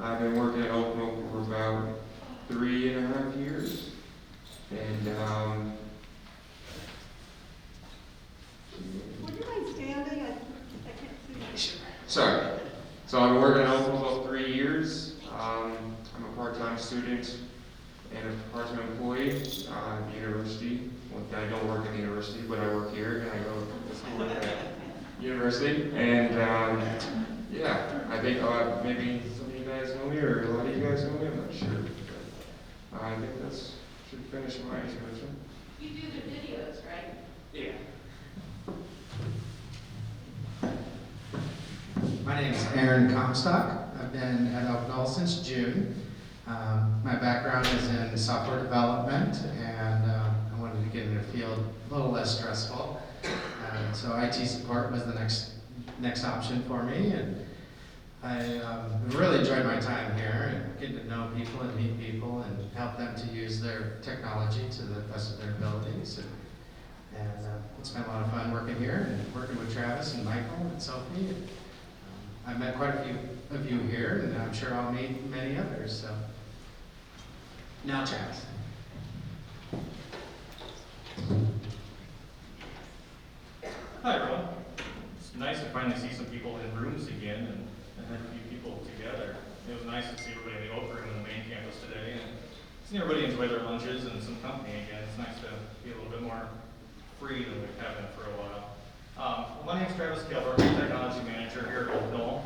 I've been working at Oakville for about 3.5 years. And would you mind standing? I can't see. sorry. So I've been working at Oakville about 3 years. I'm a part-time student and a part-time employee at the university. Well, I don't work at the university, but I work here and I go to school at the university. And yeah, I think maybe some of you guys know me, or a lot of you guys know me. I'm not sure. But I think that's should finish my introduction. You do the videos, right? Yeah. My name is Aaron Comstock. I've been at Oakville since June. My background is in software development, and I wanted to get in a field a little less stressful. So IT support was the next option for me, and I really enjoyed my time here and getting to know people and meet people and help them to use their technology to the best of their abilities. And it's been a lot of fun working here and working with Travis and Michael and Sophie. And, I've met quite a few of you here, and I'm sure I'll meet many others. So now, Travis. Hi everyone. It's nice to finally see some people in rooms again and have a few people together. It was nice to see everybody in the open room in the main campus today and seeing everybody enjoy their lunches and some company again. It's nice to be a little bit more free than we've had been for a while. My name is Travis Keller. I'm the technology manager here at Oakville.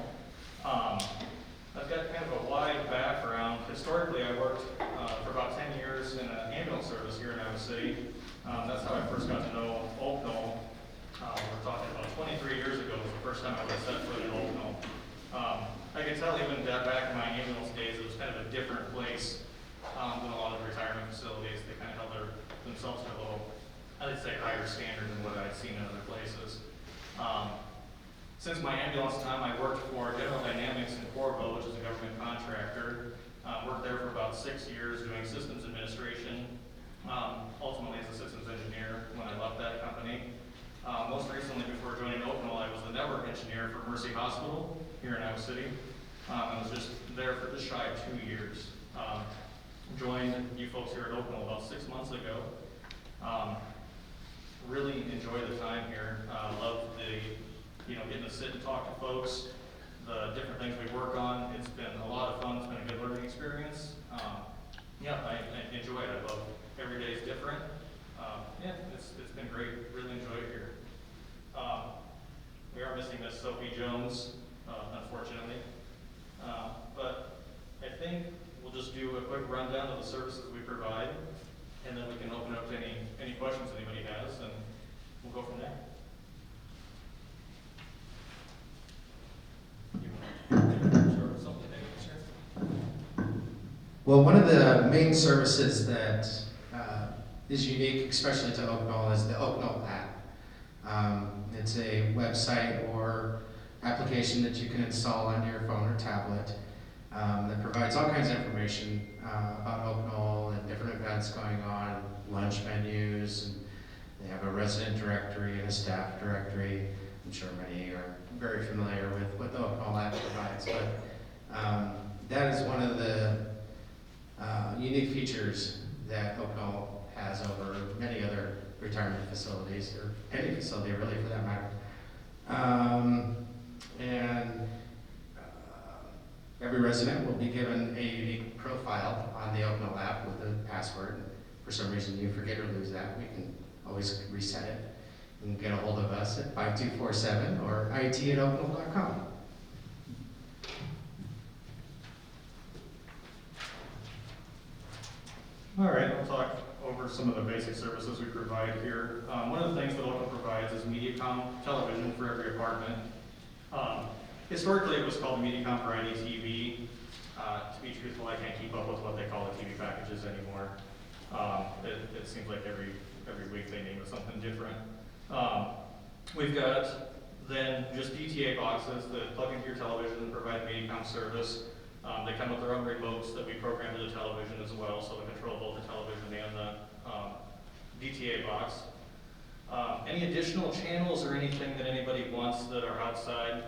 I've got kind of a wide background. Historically, I worked for about 10 years in an ambulance service here in Iowa City. That's how I first got to know Oakville. We're talking about 23 years ago was the first time I was set foot in Oakville. I can tell even back in my ambulance days, it was kind of a different place than a lot of the retirement facilities. They kind of held themselves to a little, I'd say, higher standard than what I'd seen in other places. Since my ambulance time, I worked for General Dynamics in Corville, which is a government contractor. Worked there for about 6 years doing systems administration, ultimately as a systems engineer when I left that company. Most recently, before joining Oakville, I was the network engineer for Mercy Hospital here in Iowa City. I was just there for just shy of 2 years. Joined you folks here at Oakville about 6 months ago. Really enjoy the time here. Love getting to sit and talk to folks, the different things we work on. It's been a lot of fun. It's been a good learning experience. Yeah, I enjoy it. I love every day is different. Yeah, it's been great. Really enjoy it here. We are missing Miss Sophie Jones, unfortunately. But I think we'll just do a quick rundown of the services we provide, and then we can open up to any questions anybody has, and we'll go from there. Well, one of the main services that is unique, especially to Oakville, is the Oakville app. It's a website or application that you can install on your phone or tablet that provides all kinds of information about Oakville and different events going on, lunch menus, and they have a resident directory and a staff directory. I'm sure many are very familiar with what the Oakville app provides, but that is one of the unique features that Oakville has over many other retirement facilities, or any facility really for that matter. Every resident will be given a unique profile on the Oakville app with a password. For some reason you forget or lose that, we can always reset it. You can get a hold of us at 5247 or it@oakville.com. All right, we'll talk over some of the basic services we provide here. One of the things that Oakville provides is MediaCom television for every apartment. Historically, it was called MediaCom for IDTV. To be truthful, I can't keep up with what they call the TV packages anymore. It seems like every week they name it something different. We've got then just DTA boxes that plug into your television and provide MediaCom service. They come with their own remotes that we program to the television as well, so they control both the television and the DTA box. Any additional channels or anything that anybody wants that are outside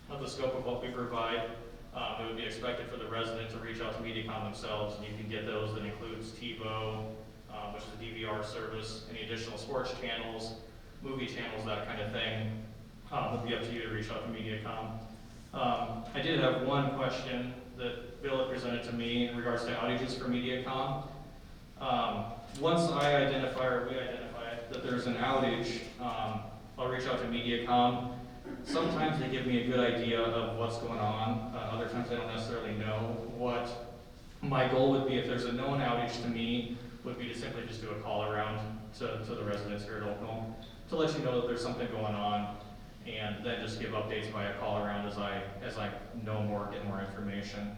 of the scope of what we provide, It would be expected for the resident to reach out to MediaCom themselves, and you can get those. That includes Tivo, which is a DVR service, any additional sports channels, movie channels, that kind of thing. It would be up to you to reach out to MediaCom. I did have one question that Bill had presented to me in regards to outages for MediaCom. Once I identify, or we identify, that there's an outage, I'll reach out to MediaCom. Sometimes they give me a good idea of what's going on. Other times I don't necessarily know. What my goal would be, if there's a known outage to me, would be to simply just do a call around to the residents here at Oakville to let you know that there's something going on, and then just give updates via call around as I know more, get more information.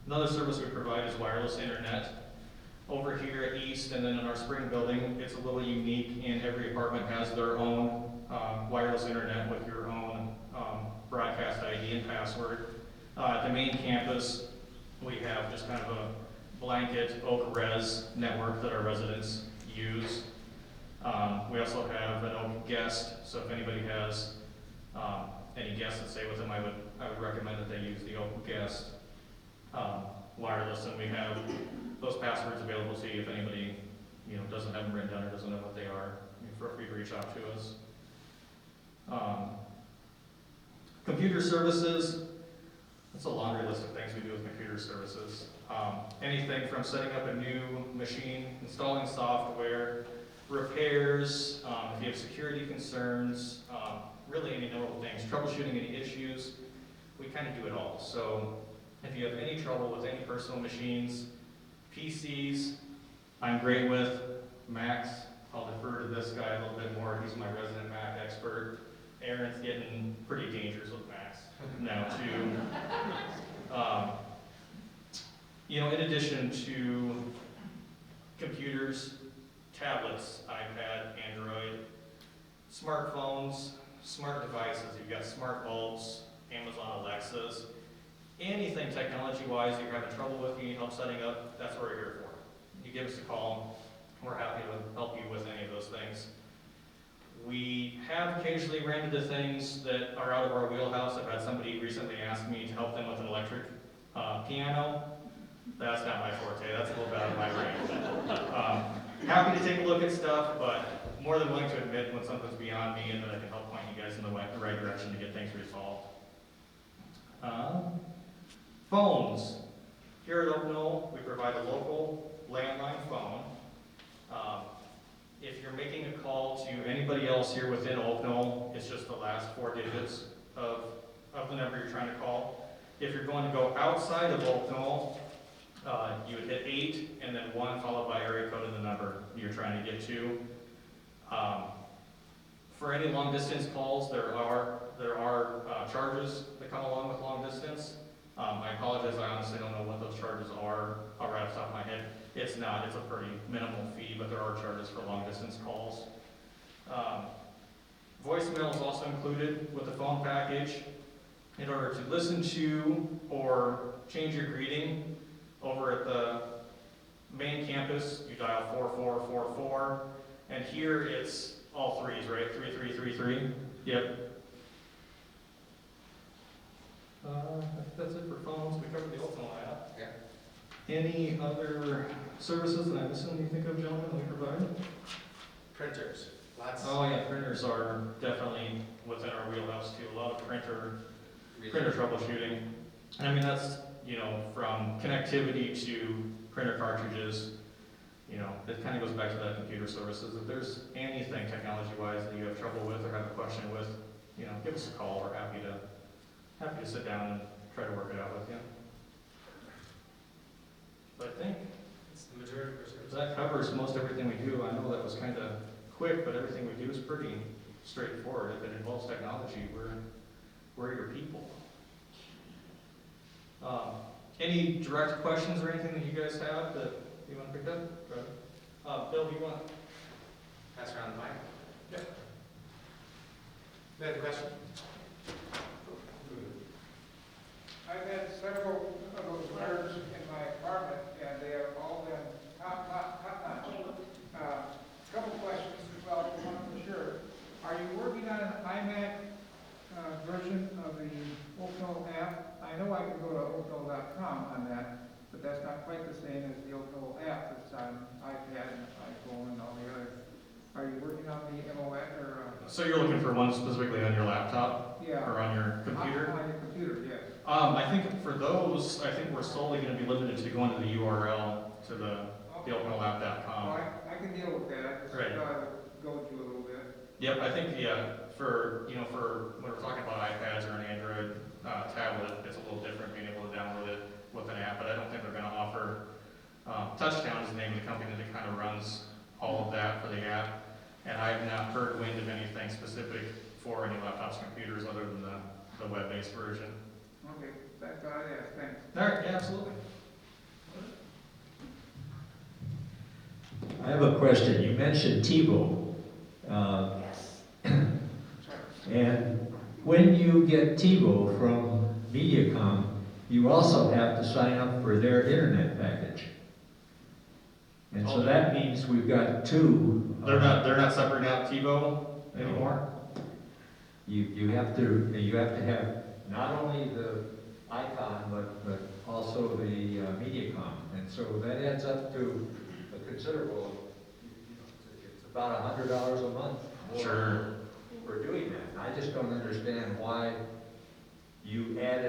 Another service we provide is wireless internet. Over here at East and then in our spring building, it's a little unique, and every apartment has their own wireless internet with your own broadcast ID and password. At the main campus, we have just kind of a blanket Oak Res network that our residents use. We also have an Oak Guest, so if anybody has any guests that stay with them, I would recommend that they use the Oak Guest wireless, and we have those passwords available to you if anybody doesn't have them written down or doesn't know what they are. Feel free to reach out to us. Computer services, that's a laundry list of things we do with computer services. Anything from setting up a new machine, installing software, repairs, if you have security concerns, really any number of things, troubleshooting any issues, we kind of do it all. So if you have any trouble with any personal machines, PCs, I'm great with. Macs, I'll defer to this guy a little bit more. He's my resident Mac expert. Aaron's getting pretty dangerous with Macs now too. In addition to computers, tablets, iPad, Android, smartphones, smart devices, you've got smart bulbs, Amazon Alexas, anything technology-wise you're having trouble with, you need help setting up, that's what we're here for. You give us a call, we're happy to help you with any of those things. We have occasionally ran into things that are out of our wheelhouse. I've had somebody recently ask me to help them with an electric piano. That's not my forte, that's a little bit out of my range. Happy to take a look at stuff, but more than willing to admit when something's beyond me and that I can help point you guys in the right direction to get things resolved. Phones. Here at Oakville, we provide a local landline phone. If you're making a call to anybody else here within Oakville, it's just the last 4 digits of the number you're trying to call. If you're going to go outside of Oakville, you would hit 8 and then 1 followed by area code and the number you're trying to get to. For any long distance calls, there are charges that come along with long distance. I apologize, I honestly don't know what those charges are right off the top of my head. It's a pretty minimal fee, but there are charges for long distance calls. Voicemail is also included with the phone package. In order to listen to or change your greeting over at the main campus, you dial 4444, and here it's all threes, right? 3333. Yep. That's it for phones. We covered the Oakville app. Yeah. Any other services that I'm missing you think of, gentlemen, that we provide? Printers, lots. Oh yeah, printers are definitely within our wheelhouse too. A lot of printer troubleshooting. And I mean, that's, from connectivity to printer cartridges, it kind of goes back to that computer services. If there's anything technology-wise that you have trouble with or have a question with, give us a call. We're happy to sit down and try to work it out with you. But I think It's the majority of our services. that covers most everything we do. I know that was kind of quick, but everything we do is pretty straightforward. If it involves technology, we're your people. Any direct questions or anything that you guys have that you want to pick up? Go ahead. Bill, do you want? Pass around the mic. Yeah. You had a question? I've had several of those birds in my apartment, and they have all been top-notch. Couple questions, well, one for sure. Are you working on an iMac version of the Oakville app? oaknoll.com on that, but that's not quite the same as the Oaknoll app that's on iPad and iPhone and all the other. Are you working on the MOS or? So you're looking for one specifically on your laptop Yeah. or on your computer? On your computer, yes. I think for those, I think we're solely gonna be limited to going to the URL to the Well, oaknollapp.com. I can deal with that. I just Right. thought I would go with you a little bit. Yep, I think, for when we're talking about iPads or an Android tablet, it's a little different being able to download it with an app, but I don't think they're gonna offer, Touchdown is the name of the company that kind of runs all of that for the app. And I have not heard wind of anything specific for any laptops, computers, other than the web-based version. Okay, that's all I asked, thanks. All right, yeah, absolutely. I have a question. You mentioned Tivo. And when you get Tivo from Mediacom, you also have to sign up for their internet package. And so that means we've got two. They're not separating out Tivo anymore? You have to have not only the icon, but also the Mediacom. And so that adds up to a considerable, it's about $100 a month more Sure. for doing that. And I just don't understand why you have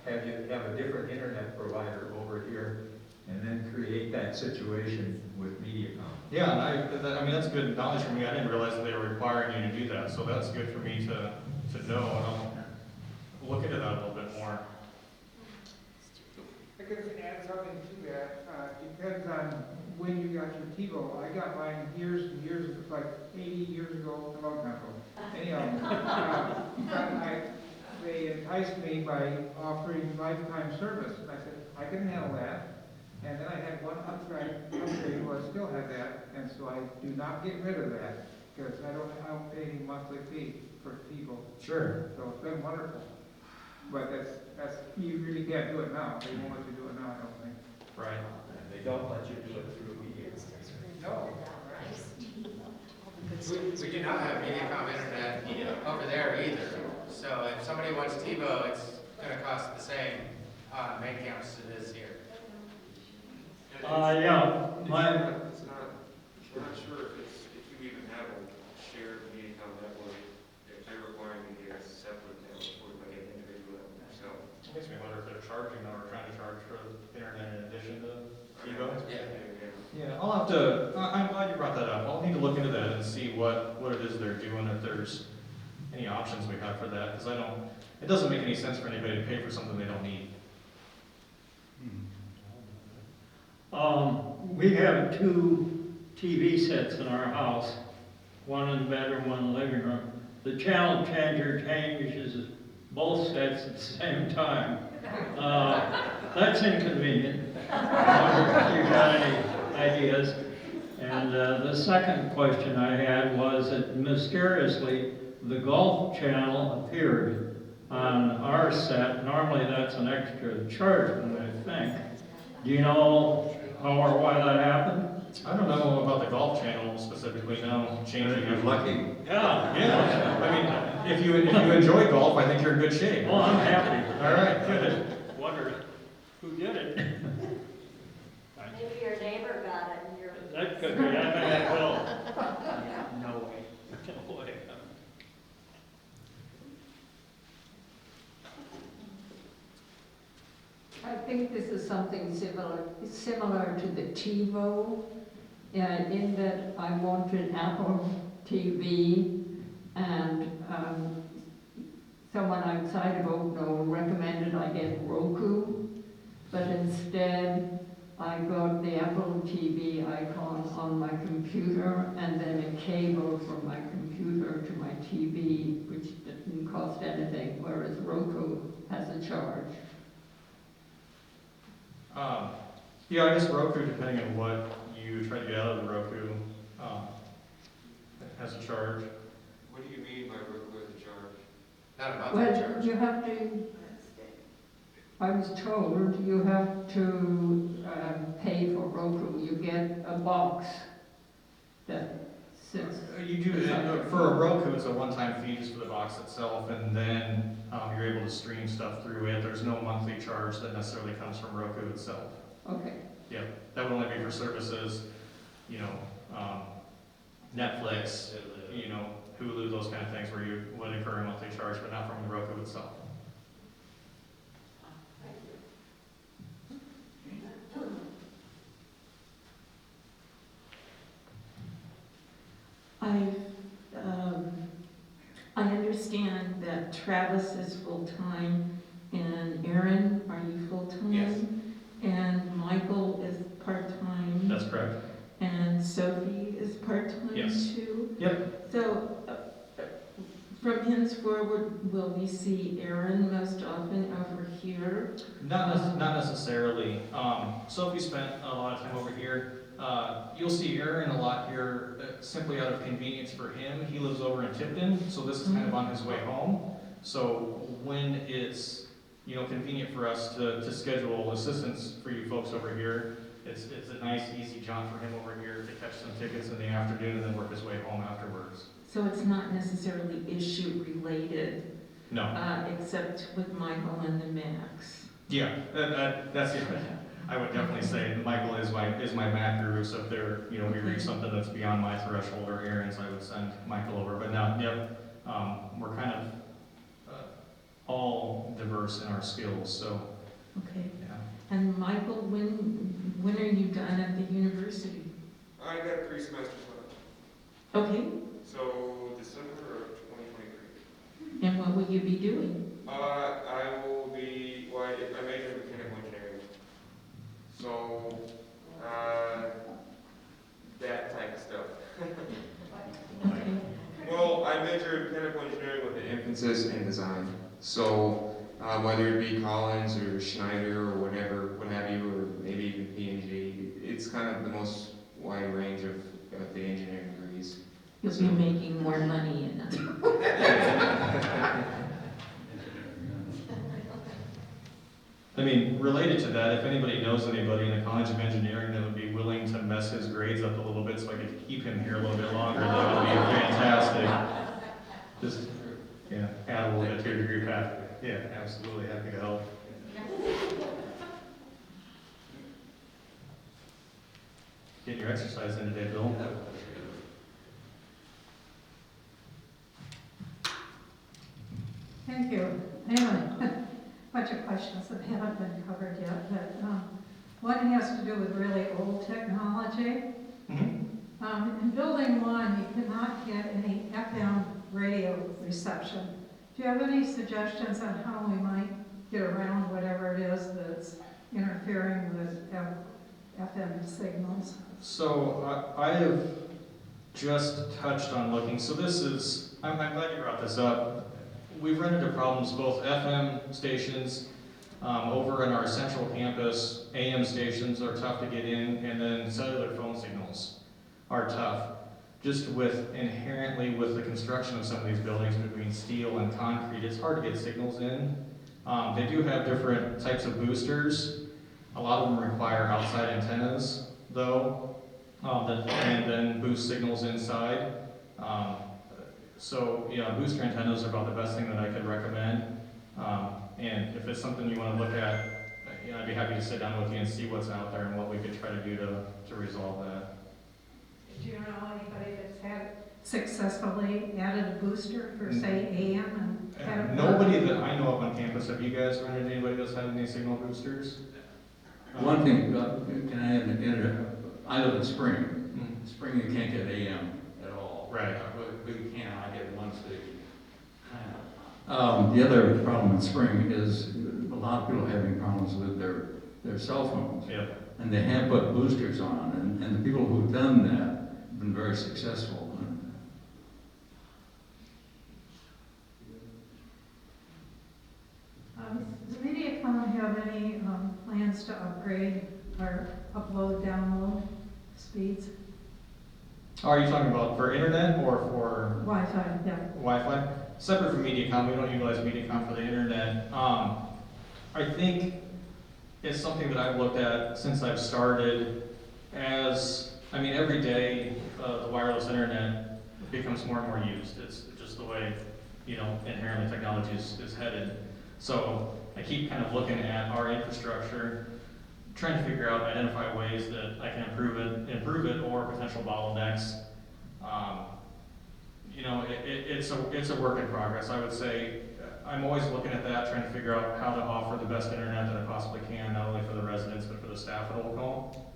a different internet provider over here and then create that situation with Mediacom. Yeah, and I mean, that's good knowledge for me. I didn't realize that they were requiring you to do that, so that's good for me to know, and I'll look into that a little bit more. I could add something to that. Depends on when you got your TiVo. I got mine years and years, like 80 years ago, a long time ago. Anyhow, they enticed me by offering lifetime service. And I said, I can handle that. And then I had one upgrade where I still had that. And so I do not get rid of that because I don't pay any monthly fee for TiVo. Sure. So it's been wonderful. But that's, you really can't do it now. They won't let you do it now, I don't think. Right. And they don't let you do it through Mediacom. No. We do not have Mediacom internet over there either. So if somebody wants TiVo, it's gonna cost the same main campus as it is here. Yeah, It's not, we're not sure if you even have a shared Mediacom network, if they're requiring you to get a separate network or like an individual network, so. It makes me wonder if they're charging or trying to charge for the internet in addition to Tivo. Yeah, I'll have to, I'm glad you brought that up. I'll need to look into that and see what it is they're doing, if there's any options we have for that, because it doesn't make any sense for anybody to pay for something they don't need. we have two TV sets in our house, one in the bedroom, one in the living room. The channel changer changes both sets at the same time. That's inconvenient. I wonder if you got any ideas. And the second question I had was that mysteriously the golf channel appeared on our set. Normally that's an extra charge, I think. Do you know how or why that happened? I don't know about the golf channel specifically, no, changing it. lucky. Yeah. Yeah, I mean, if you enjoy golf, I think you're in good shape. Well, I'm happy. All right, good. Wondered who did it. Maybe your neighbor got it and you're. That could be, I may well. No way. No way. I think this is something similar to the Tivo, in that I wanted Apple TV, and someone outside of Oaknoll recommended I get Roku, but instead I got the Apple TV icon on my computer and then a cable from my computer to my TV, which didn't cost anything, whereas Roku has a charge. Yeah, I guess Roku, depending on what you try to get out of the Roku, has a charge. What do you mean by Roku as a charge? Not a monthly Well, charge. you have to, I was told you have to pay for Roku. You get a box that Since, You do, for a Roku, it's a one-time fee just for the box itself, and then you're able to stream stuff through it. There's no monthly charge that necessarily comes from Roku itself. okay, Yeah, that would only be for services, you know, Netflix, you know, Hulu, those kind of things where you would incur a monthly charge, but not from the Roku itself. I understand that Travis is full-time, and Aaron, are you full-time? Yes. And Michael is part-time? That's correct. And Sophie is part-time Yes. too? Yep. So, from henceforward, will we see Aaron most often over here? Not necessarily. Sophie spent a lot of time over here. You'll see Aaron a lot here, simply out of convenience for him. He lives over in Tipton, so this is kind of on his way home. So when it's, you know, convenient for us to schedule assistance for you folks over here, it's a nice, easy jaunt for him over here to catch some tickets in the afternoon and then work his way home afterwards. So it's not necessarily issue-related, No. except with Michael and the Max? Yeah, that's it. I would definitely say that Michael is my Mac guru, so if there, you know, we reach something that's beyond my threshold or Aaron's, I would send Michael over. But now, yep, we're kind of all diverse in our skills, so, Okay. yeah. And Michael, when are you done at the university? I got 3 semesters left. Okay, So December of 2023. and what will you be doing? I will be, well, I majored in mechanical engineering. So, that type of stuff. Okay, Well, I majored in mechanical engineering with an emphasis in design. So, whether it be Collins or Schneider or whatever, what have you, or maybe even P&G, it's kind of the most wide range of the engineering degrees. you'll be making more money in it. I mean, related to that, if anybody knows anybody in the College of Engineering that would be willing to mess his grades up a little bit so I could keep him here a little bit longer, that would be fantastic. Just, yeah, add a little bit to your degree path. Yeah, absolutely, happy to help. Getting your exercise in today, Bill. Thank you. Anyway, bunch of questions that haven't been covered yet, but one has to do with really old technology. In building 1, you cannot get any FM radio reception. Do you have any suggestions on how we might get around whatever it is that's interfering with FM signals? So I have just touched on looking, so this is, I'm glad you brought this up. We've run into problems, both FM stations over in our central campus, AM stations are tough to get in, and then cellular phone signals are tough. Just inherently with the construction of some of these buildings between steel and concrete, it's hard to get signals in. They do have different types of boosters. A lot of them require outside antennas, though, and then boost signals inside. So, yeah, booster antennas are about the best thing that I could recommend. And if it's something you want to look at, you know, I'd be happy to sit down with you and see what's out there and what we could try to do to resolve that. Do you know anybody that's had successfully added a booster for, say, AM and had it work? Nobody that I know of on campus. Have you guys run into anybody that's had any signal boosters? One thing, can I add, I live in Spring. Spring, you can't get AM at all. Right. We can, I get one station. The other problem in Spring is a lot of people are having problems with their cell phones. Yep. And they have put boosters on, and the people who've done that have been very successful. Does MediaCom have any plans to upgrade or upload, download speeds? Are you talking about for internet or for Wi-Fi, yeah. Wi-Fi? Separate from MediaCom, we don't utilize MediaCom for the internet. I think it's something that I've looked at since I've started as I mean, every day, the wireless internet becomes more and more used. It's just the way, inherently technology is headed. So I keep kind of looking at our infrastructure, trying to figure out, identify ways that I can improve it, or potential bottlenecks. It's a work in progress. I would say I'm always looking at that, trying to figure out how to offer the best internet that I possibly can, not only for the residents, but for the staff at Old Call.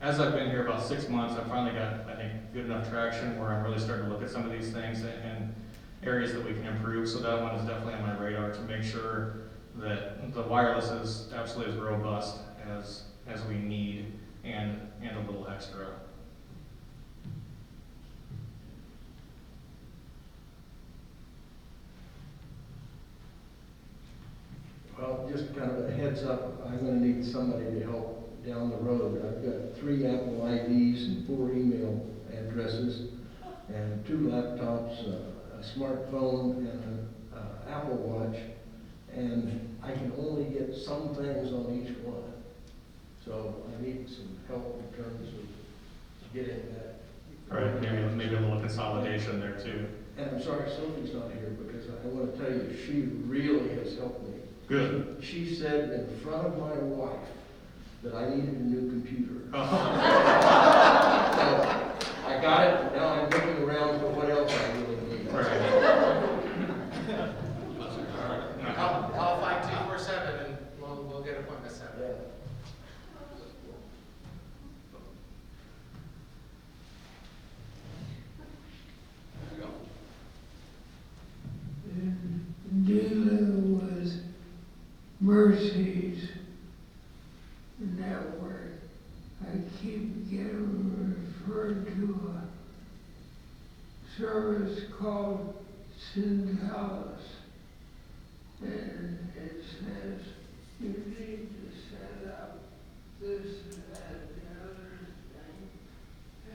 As I've been here about 6 months, I've finally got, I think, good enough traction where I'm really starting to look at some of these things and areas that we can improve. So that one is definitely on my radar, to make sure that the wireless is absolutely as robust as we need, and a little extra. Well, just kind of a heads up, I'm gonna need somebody to help down the road. I've got 3 Apple IDs and 4 email addresses, and 2 laptops, a smartphone, and an Apple Watch, and I can only get some things on each one. So I need some help in terms of getting that. Right, maybe a little consolidation there too. And I'm sorry Sophie's not here, because I want to tell you, she really has helped me. Good. She said in front of my wife that I needed a new computer. So I got it, now I'm looking around for what else I really need. I'll find 247 and we'll get appointments set. Yeah. Dealing with Mercy's network, I keep getting referred to a service called Syntalis. And it says you need to set up this, that, and the other thing.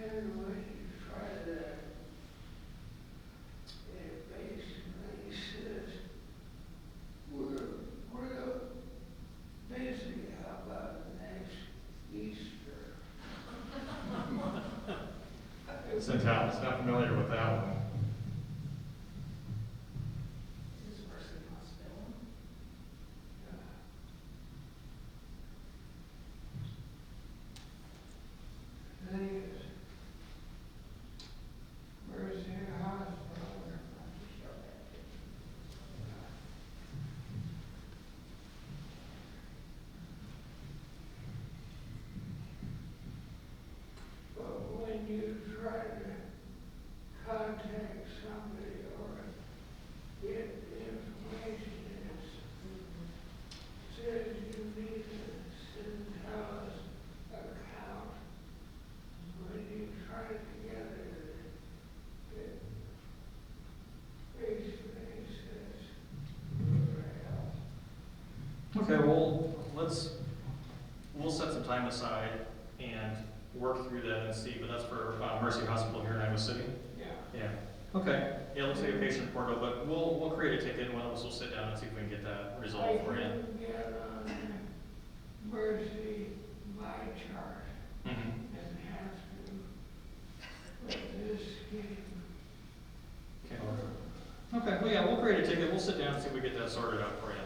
And when you try that, it basically says, we're busy, how about next Easter? Syntalis, not familiar with that one. Thing is, Mercy Hospital. But when you try to contact somebody or get information, it says you need a Syntalis account. When you try to get it, it basically says, Okay, well, we'll set some time aside and work through that and see, but that's for Mercy Hospital here in Iowa City? yeah. Yeah. Okay, yeah, it looks like a patient portal, but we'll create a ticket, and one of us will sit down and see if we can get that resolved for I you. can get on Mercy my chart Mhm. and have to put this scheme. Okay, well, yeah, we'll create a ticket, we'll sit down and see if we get that sorted out for you.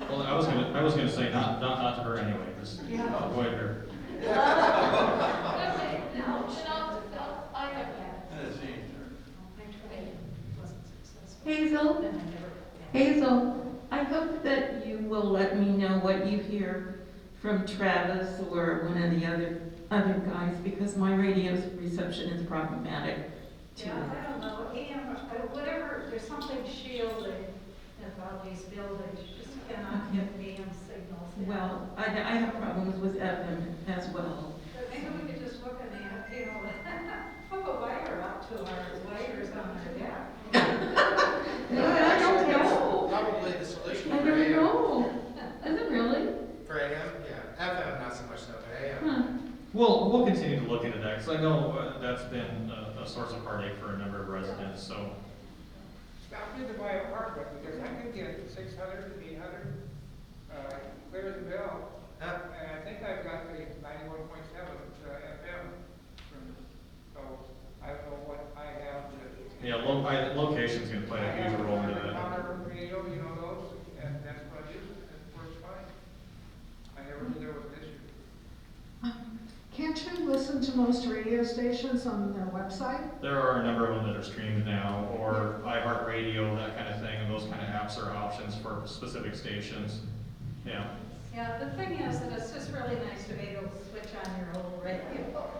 Well, I was gonna say, not to her anyway, just avoid her. Hazel, I hope that you will let me know what you hear from Travis or one of the other guys, because my radio's reception is problematic too. Yeah, I don't know, whatever, there's something shielding about these buildings, you just cannot get AM signals. Well, I have problems with FM as well. But maybe we could just look at the, hook a wire up to our wires on our deck. I don't know. Probably the solution I for don't AM. know. Is it really? For AM, yeah. FM, not so much so, but AM. Huh. We'll continue to look into that, because I know that's been a source of heartache for a number of residents, so. Stop into my apartment, because I can get 600, 800, clear as a bell. And I think I've got the 91.7 FM. So I don't know what I have. Yeah, location's gonna play a huge role into that. Counter radio, you know those, and that's what I use, and it works fine. I never knew there was an issue. Can't you listen to most radio stations on their website? There are a number of them that are streamed now, or iHeartRadio, that kind of thing, and those kind of apps are options for specific stations. Yeah. Yeah, the thing is that it's just really nice to be able to switch on your old radio.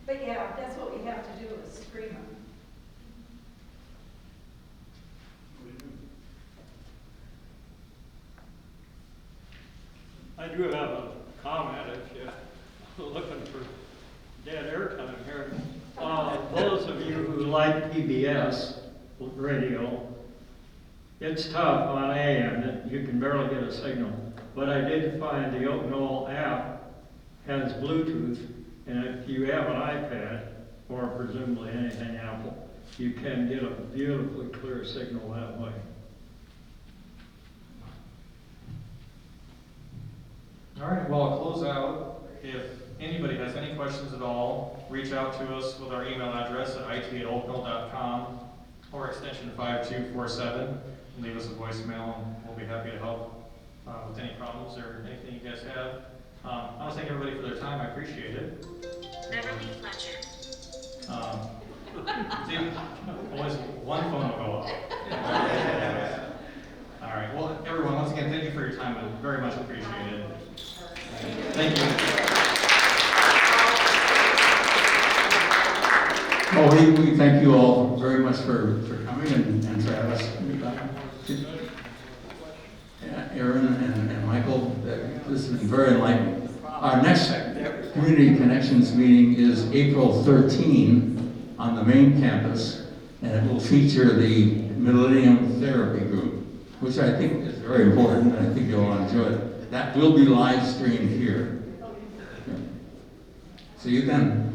But yeah, that's what we have to do is stream them. I do have a comment if you're looking for dead airtime here. Those of you who like PBS radio, it's tough on AM. You can barely get a signal. But I did find the Oak Knoll app has Bluetooth, and if you have an iPad, or presumably anything Apple, you can get a beautifully clear signal that way. All right, well, I'll close out. If anybody has any questions at all, reach out to us with our email address at it@oaknoll.com or extension 5247, and leave us a voicemail, and we'll be happy to help with any problems or anything you guys have. I want to thank everybody for their time. I appreciate it. Never be pleasure. See, always one phone will go up. All right, well, everyone, once again, thank you for your time. I very much appreciate it. Thank you. Well, we thank you all very much for coming, and Travis, Aaron, and Michael. This has been very enlightening. Our next Community Connections meeting is April 13 on the main campus, and it will feature the Millennium Therapy Group, which I think is very important, and I think you'll enjoy it. That will be live streamed here. See you then.